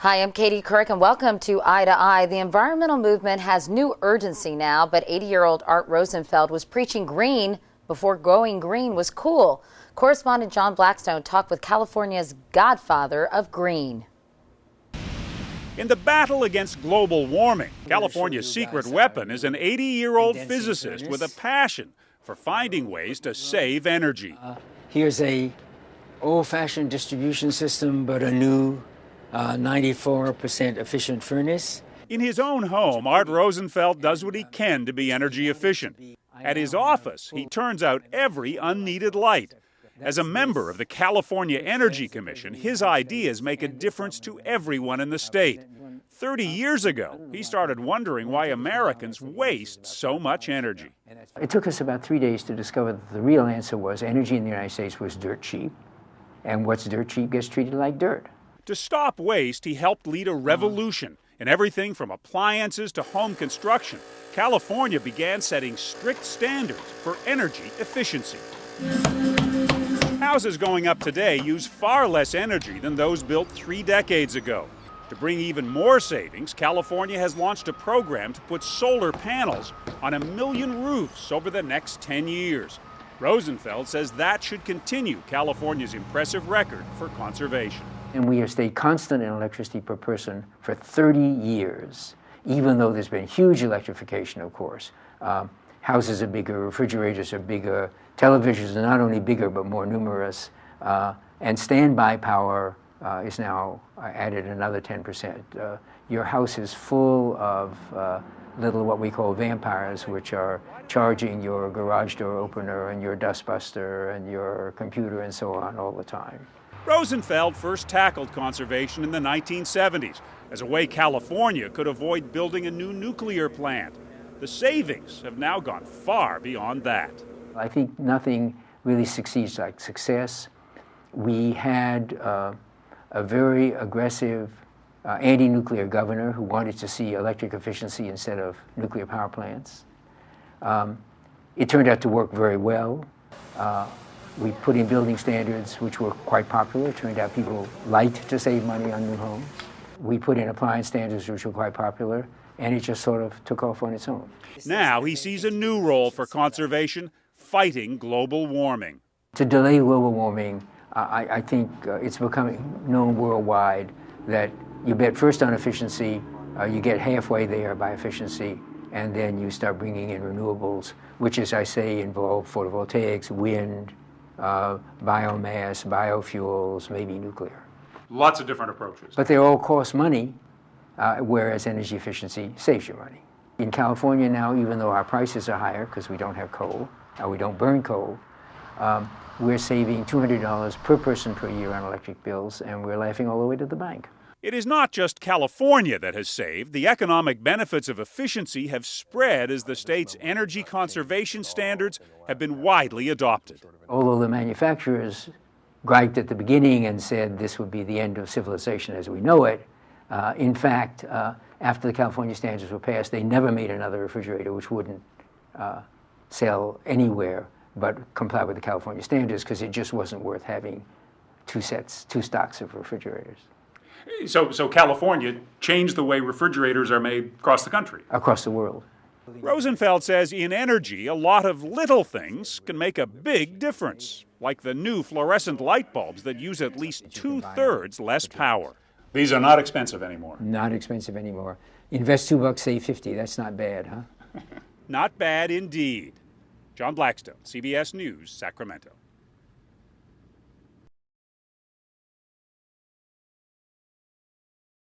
Hi, I'm Katie Kirk, and welcome to Eye to Eye. The environmental movement has new urgency now, but 80-year-old Art Rosenfeld was preaching green before going green was cool. Correspondent John Blackstone talked with California's godfather of green. In the battle against global warming, California's secret weapon is an 80-year-old physicist with a passion for finding ways to save energy. Here's a old-fashioned distribution system, but a new 94% efficient furnace. In his own home, Art Rosenfeld does what he can to be energy efficient. At his office, he turns out every unneeded light. As a member of the California Energy Commission, his ideas make a difference to everyone in the state. 30 years ago, he started wondering why Americans waste so much energy. It took us about 3 days to discover that the real answer was energy in the United States was dirt cheap, and what's dirt cheap gets treated like dirt. To stop waste, he helped lead a revolution. In everything from appliances to home construction, California began setting strict standards for energy efficiency. Houses going up today use far less energy than those built 3 decades ago. To bring even more savings, California has launched a program to put solar panels on 1 million roofs over the next 10 years. Rosenfeld says that should continue California's impressive record for conservation. And we have stayed constant in electricity per person for 30 years, even though there's been huge electrification, of course. Houses are bigger, refrigerators are bigger, televisions are not only bigger but more numerous, and standby power is now added another 10%. Your house is full of little what we call vampires, which are charging your garage door opener and your dustbuster and your computer and so on all the time. Rosenfeld first tackled conservation in the 1970s as a way California could avoid building a new nuclear plant. The savings have now gone far beyond that. I think nothing really succeeds like success. We had a very aggressive anti-nuclear governor who wanted to see electric efficiency instead of nuclear power plants. It turned out to work very well. We put in building standards which were quite popular. It turned out people liked to save money on new homes. We put in appliance standards which were quite popular, and it just sort of took off on its own. Now he sees a new role for conservation, fighting global warming. To delay global warming, I think it's becoming known worldwide that you bet first on efficiency, you get halfway there by efficiency, and then you start bringing in renewables, which, as I say, involve photovoltaics, wind, biomass, biofuels, maybe nuclear. Lots of different approaches. But they all cost money, whereas energy efficiency saves you money. In California now, even though our prices are higher because we don't have coal, we don't burn coal, we're saving $200 per person per year on electric bills, and we're laughing all the way to the bank. It is not just California that has saved. The economic benefits of efficiency have spread as the state's energy conservation standards have been widely adopted. Although the manufacturers griped at the beginning and said this would be the end of civilization as we know it, in fact, after the California standards were passed, they never made another refrigerator which wouldn't sell anywhere but comply with the California standards because it just wasn't worth having two stocks of refrigerators. So California changed the way refrigerators are made across the country? Across the world. Rosenfeld says in energy, a lot of little things can make a big difference, like the new fluorescent light bulbs that use at least 2/3 less power. These are not expensive anymore. Not expensive anymore. Invest $2, save 50. That's not bad, huh? Not bad indeed. John Blackstone, CBS News, Sacramento.